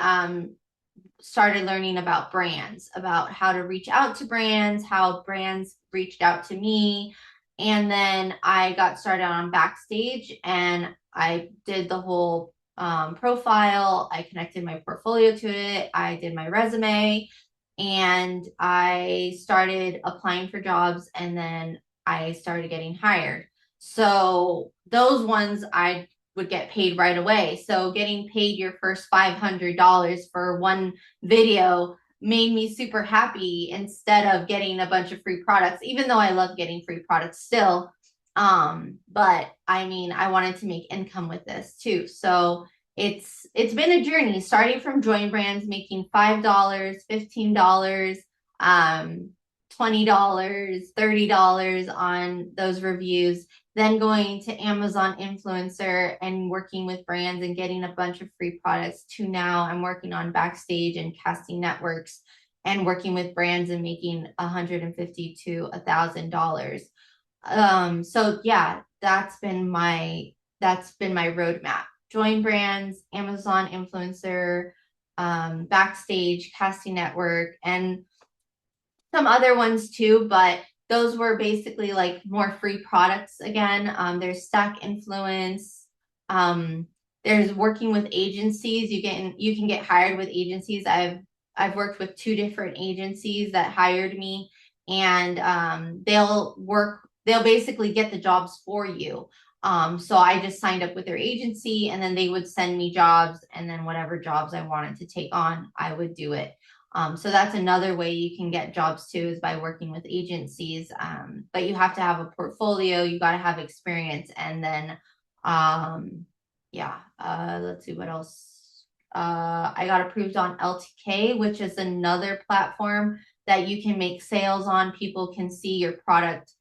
started learning about brands, about how to reach out to brands, how brands reached out to me. And then I got started on Backstage, and I did the whole profile. I connected my portfolio to it. I did my resume, and I started applying for jobs, and then I started getting hired. So those ones I would get paid right away. So getting paid your first $500 for one video made me super happy instead of getting a bunch of free products, even though I love getting free products still. But I mean, I wanted to make income with this too. So it's been a journey, starting from join brands, making $5, $15, $20, $30 on those reviews, then going to Amazon influencer and working with brands and getting a bunch of free products, to now I'm working on Backstage and casting networks and working with brands and making $150 to $1,000. So yeah, that's been my roadmap. Join brands, Amazon influencer, Backstage, casting network, and some other ones too, but those were basically like more free products again. There's Stack Influence. There's working with agencies. You can get hired with agencies. I've worked with 2 different agencies that hired me, and they'll basically get the jobs for you. So I just signed up with their agency, and then they would send me jobs, and then whatever jobs I wanted to take on, I would do it. So that's another way you can get jobs too, is by working with agencies. But you have to have a portfolio, you got to have experience, and then let's see what else. I got approved on LTK, which is another platform that you can make sales on. People can see your product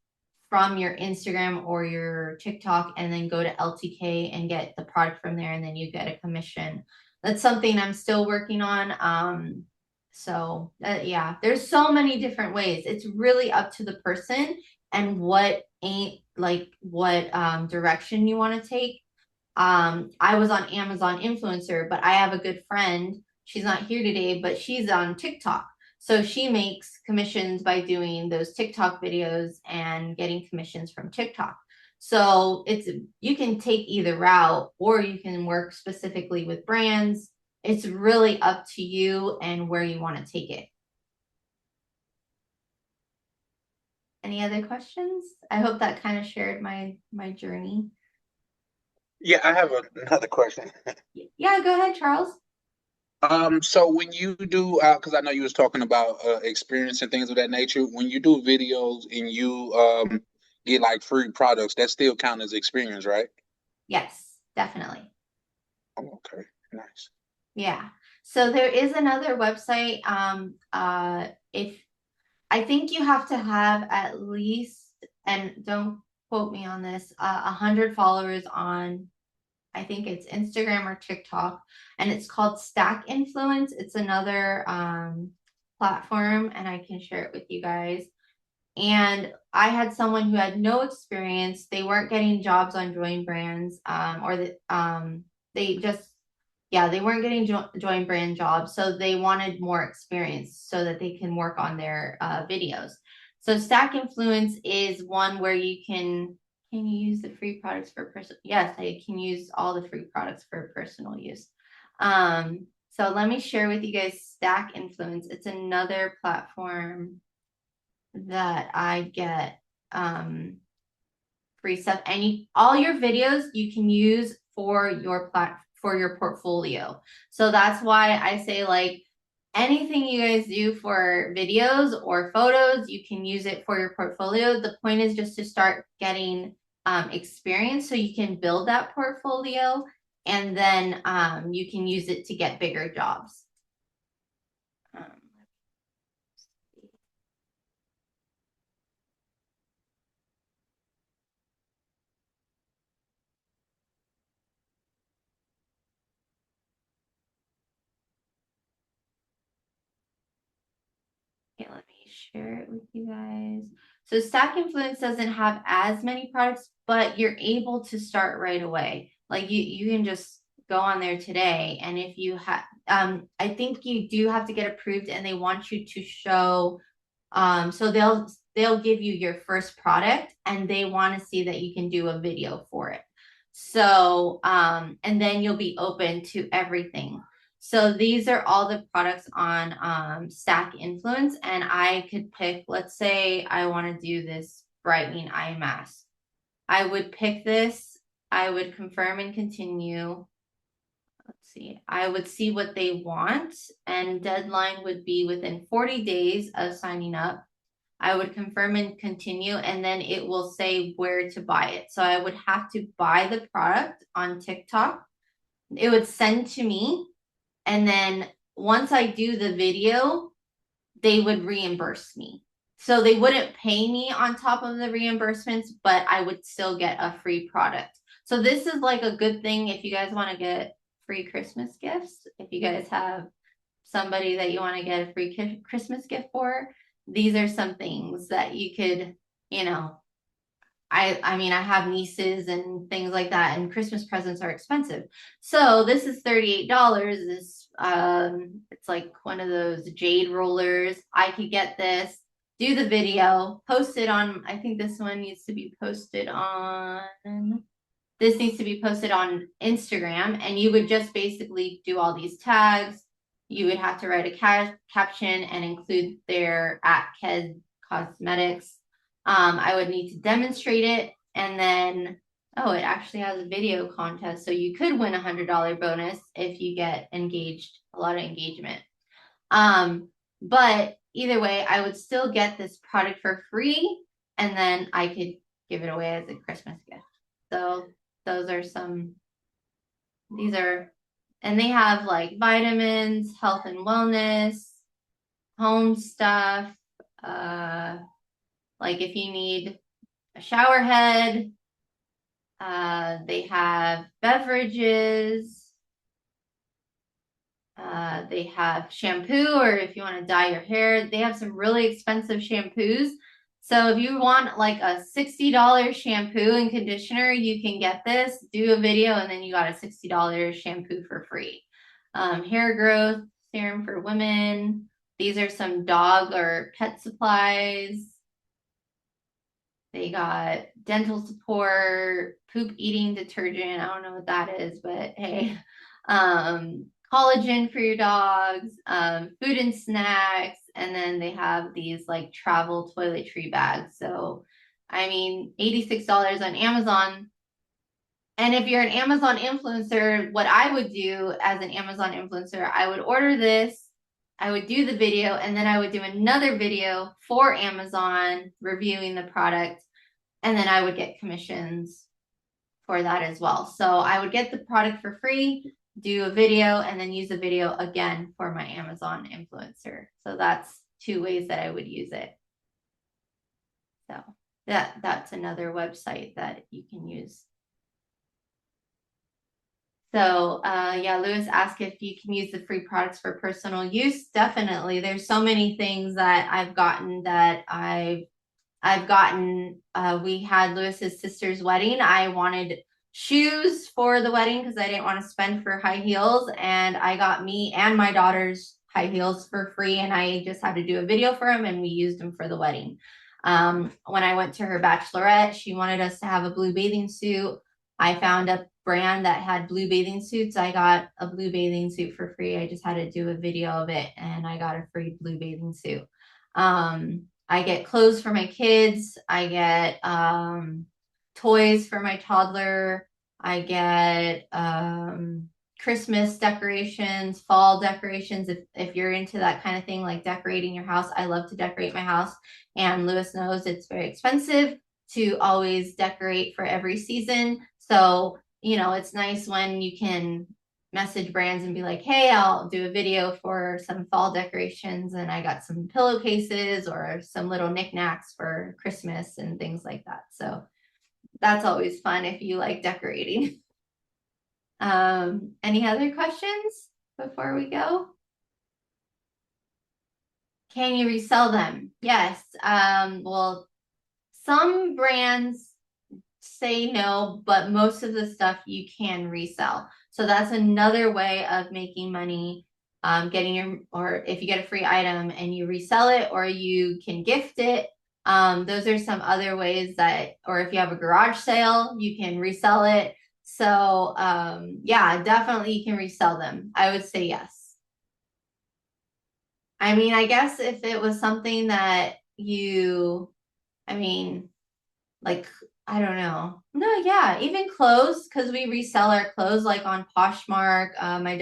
from your Instagram or your TikTok, and then go to LTK and get the product from there, and then you get a commission. That's something I'm still working on. So yeah, there's so many different ways. It's really up to the person and what direction you want to take. I was on Amazon influencer, but I have a good friend. She's not here today, but she's on TikTok. So she makes commissions by doing those TikTok videos and getting commissions from TikTok. So you can take either route, or you can work specifically with brands. It's really up to you and where you want to take it. Any other questions? I hope that kind of shared my journey. Yeah, I have another question. Yeah, go ahead, Charles. So when you do, because I know you was talking about experience and things of that nature, when you do videos and you get like free products, that still count as experience, right? Yes, definitely. Oh, okay, nice. Yeah. So there is another website. If I think you have to have at least, and don't quote me on this, 100 followers on, I think it's Instagram or TikTok, and it's called Stack Influence. It's another platform, and I can share it with you guys. And I had someone who had no experience. They weren't getting jobs on join brands, they weren't getting join brand jobs. So they wanted more experience so that they can work on their videos. So Stack Influence is one where you can you use the free products for personal? Yes, I can use all the free products for personal use. So let me share with you guys Stack Influence. It's another platform that I get free stuff, and all your videos you can use for your portfolio. So that's why I say, like, anything you guys do for videos or photos, you can use it for your portfolio. The point is just to start getting experience so you can build that portfolio, and then you can use it to get bigger jobs. share it with you guys. So Stack Influence doesn't have as many products, but you're able to start right away. Like you can just go on there today, and if you have, I think you do have to get approved, and they want you to show, so they'll give you your first product, and they want to see that you can do a video for it. So, and then you'll be open to everything. So these are all the products on Stack Influence, and I could pick, let's say I want to do this brightening eye mask. I would pick this, I would confirm and continue. Let's see, I would see what they want, and deadline would be within 40 days of signing up. I would confirm and continue, and then it will say where to buy it. So I would have to buy the product on TikTok. It would send to me. And then once I do the video, they would reimburse me. So they wouldn't pay me on top of the reimbursements, but I would still get a free product. So this is like a good thing if you guys want to get free Christmas gifts. If you guys have somebody that you want to get a free Christmas gift for, these are some things that you could, you know, I mean, I have nieces and things like that, and Christmas presents are expensive. So this is $38. This it's like one of those jade rollers. I could get this, do the video, post it on, I think this one needs to be posted on, this needs to be posted on Instagram, and you would just basically do all these tags. You would have to write a caption and include their @Ked Cosmetics. I would need to demonstrate it, and then, oh, it actually has a video contest, so you could win $100 bonus if you get engaged, a lot of engagement. But either way, I would still get this product for free, and then I could give it away as a Christmas gift. So those are some, these are, and they have like vitamins, health and wellness, home stuff, like if you need a shower head, they have beverages, they have shampoo, or if you want to dye your hair, they have some really expensive shampoos. So if you want like a $60 shampoo and conditioner, you can get this, do a video, and then you got a $60 shampoo for free. Hair growth serum for women. These are some dog or pet supplies. They got dental support, poop eating detergent. I don't know what that is, but hey, collagen for your dogs, food and snacks. And then they have these like travel toiletry bags. So, I mean, $86 on Amazon. And if you're an Amazon influencer, what I would do as an Amazon influencer, I would order this, I would do the video, and then I would do another video for Amazon reviewing the product, and then I would get commissions for that as well. So I would get the product for free, do a video, and then use the video again for my Amazon influencer. So that's two ways that I would use it. So that's another website that you can use. So yeah, Lewis asked if you can use the free products for personal use. Definitely. There's so many things that I've gotten that I've gotten. We had Lewis's sister's wedding. I wanted shoes for the wedding because I didn't want to spend for high heels, and I got me and my daughter's high heels for free, and I just had to do a video for them, and we used them for the wedding. When I went to her bachelorette, she wanted us to have a blue bathing suit. I found a brand that had blue bathing suits. I got a blue bathing suit for free. I just had to do a video of it, and I got a free blue bathing suit. I get clothes for my kids. I get toys for my toddler. I get Christmas decorations, fall decorations. If you're into that kind of thing, like decorating your house, I love to decorate my house. And Lewis knows it's very expensive to always decorate for every season. So, you know, it's nice when you can message brands and be like, hey, I'll do a video for some fall decorations, and I got some pillowcases or some little knickknacks for Christmas and things like that. So that's always fun if you like decorating. Any other questions before we go? Can you resell them? Yes. Well, some brands say no, but most of the stuff you can resell. So that's another way of making money. Getting your, or if you get a free item and you resell it, or you can gift it. Those are some other ways that, or if you have a garage sale, you can resell it. So, yeah, definitely you can resell them. I would say yes. I mean, I guess if it was something that you, I mean, like, I don't know. No, yeah, even clothes, because we resell our clothes like on Poshmark. My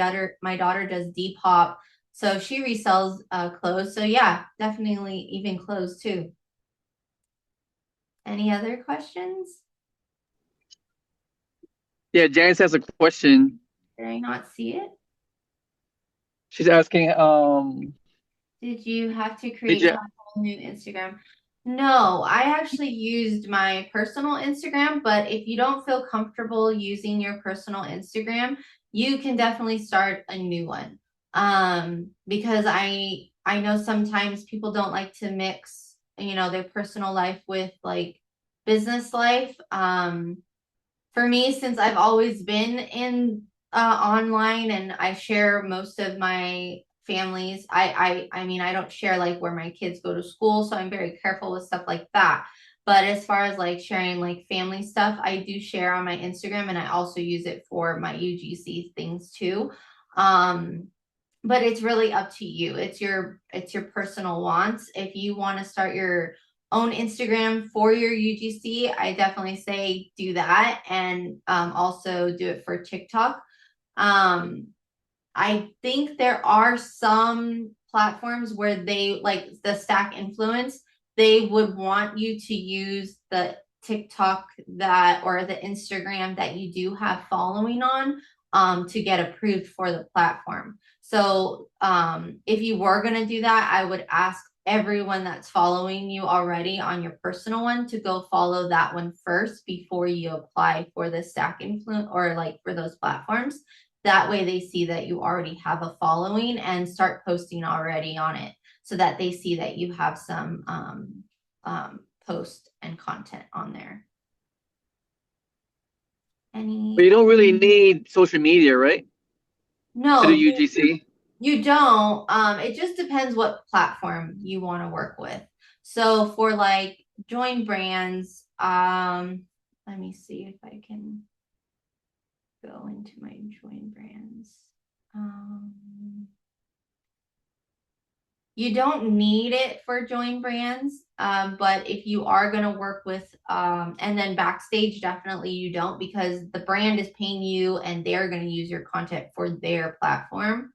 daughter does Depop, so she resells clothes. So yeah, definitely even clothes too. Any other questions? Yeah, Janice has a question. Did I not see it? She's asking, Did you have to did create you a whole new Instagram? No, I actually used my personal Instagram, but if you don't feel comfortable using your personal Instagram, you can definitely start a new one. Because I know sometimes people don't like to mix, their personal life with like business life. For me, since I've always been in online and I share most of my families, I mean, I don't share like where my kids go to school, so I'm very careful with stuff like that. But as far as like sharing like family stuff, I do share on my Instagram, and I also use it for my UGC things too. Um, but it's really up to you. It's your personal wants. If you want to start your own Instagram for your UGC, I definitely say do that, and also do it for TikTok. Um, I think there are some platforms where they like the Stack Influence, they would want you to use the TikTok that or the Instagram that you do have following on to get approved for the platform. So if you were going to do that, I would ask everyone that's following you already on your personal one to go follow that one first before you apply for the Stack Influence or like for those platforms. That way they see that you already have a following and start posting already on it so that they see that you have some post and content on there. but you Any? don't really need social media, right? To do No, UGC? you don't. It just depends what platform you want to work with. So for like join brands, let me see if I can go into my join brands. You don't need it for join brands, but if you are going to work with, and then backstage, definitely you don't because the brand is paying you and they're going to use your content for their platform.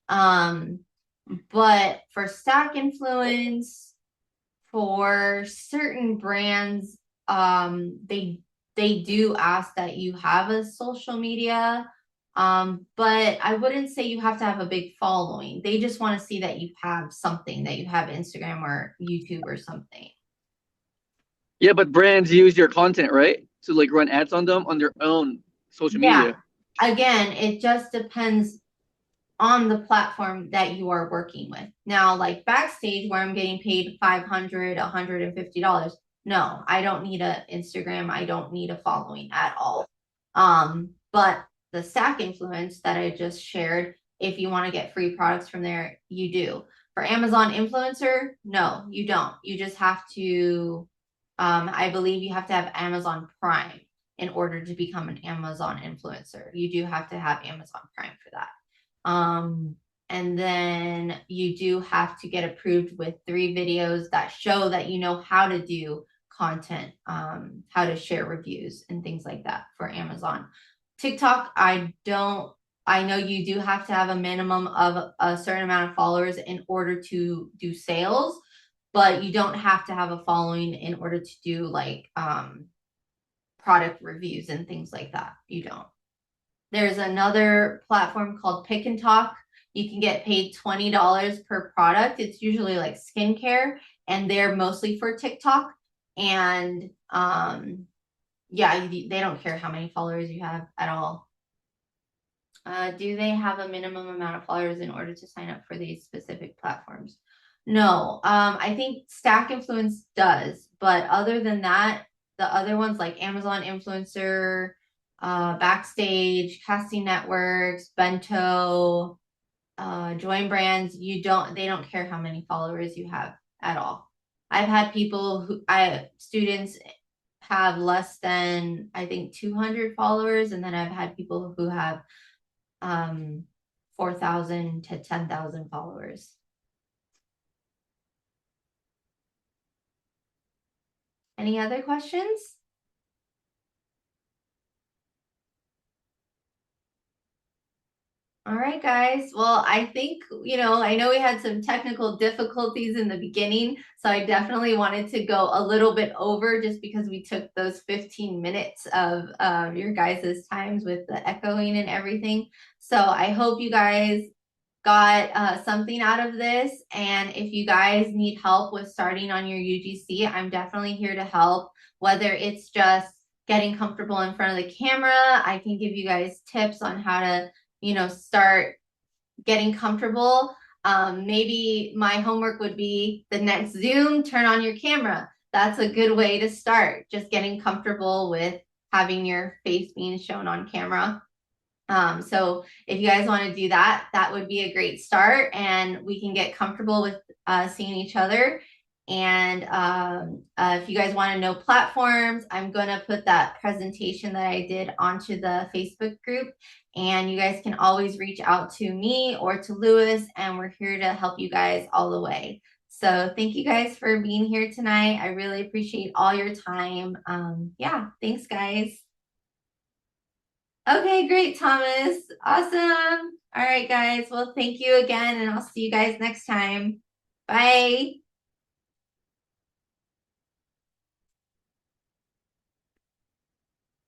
But for Stack Influence, for certain brands, they do ask that you have a social media. But I wouldn't say you have to have a big following. They just want to see that you have something, that you have Instagram or YouTube or something. Yeah, but brands use your content, right? To like run ads on them on their own social Yeah. media. Again, it just depends on the platform that you are working with. Now, like backstage where I'm getting paid $500, $150. No, I don't need an Instagram. I don't need a following at all. But the Stack Influence that I just shared, if you want to get free products from there, you do. For Amazon influencer, no, you don't. You just have to, I believe you have to have Amazon Prime in order to become an Amazon influencer. You do have to have Amazon Prime for that. And then you do have to get approved with 3 videos that show that you know how to do content, how to share reviews and things like that for Amazon. TikTok, I know you do have to have a minimum of a certain amount of followers in order to do sales, but you don't have to have a following in order to do like product reviews and things like that. You don't. There's another platform called Pick and Talk. You can get paid $20 per product. It's usually like skincare, and they're mostly for TikTok. And yeah, they don't care how many followers you have at all. Do they have a minimum amount of followers in order to sign up for these specific platforms? No, I think Stack Influence does, but other than that, the other ones like Amazon Influencer, Backstage, Casting Networks, Bento, Join Brands, they don't care how many followers you have at all. I've had students have less than, I think, 200 followers, and then I've had people who have 4,000 to 10,000 followers. Any other questions? All right, guys. Well, I think, I know we had some technical difficulties in the beginning, so I definitely wanted to go a little bit over just because we took those 15 minutes of your guys' times with the echoing and everything. So I hope you guys got something out of this. And if you guys need help with starting on your UGC, I'm definitely here to help, whether it's just getting comfortable in front of the camera. I can give you guys tips on how to start getting comfortable. Maybe my homework would be the next Zoom, turn on your camera. That's a good way to start, just getting comfortable with having your face being shown on camera. So if you guys want to do that, that would be a great start, and we can get comfortable with seeing each other. And if you guys want to know platforms, I'm going to put that presentation that I did onto the Facebook group, and you guys can always reach out to me or to Lewis, and we're here to help you guys all the way. So thank you guys for being here tonight. I really appreciate all your time. Yeah, thanks, guys. Okay, great, Thomas. Awesome. All right, guys. Well, thank you again, and I'll see you guys next time. Bye.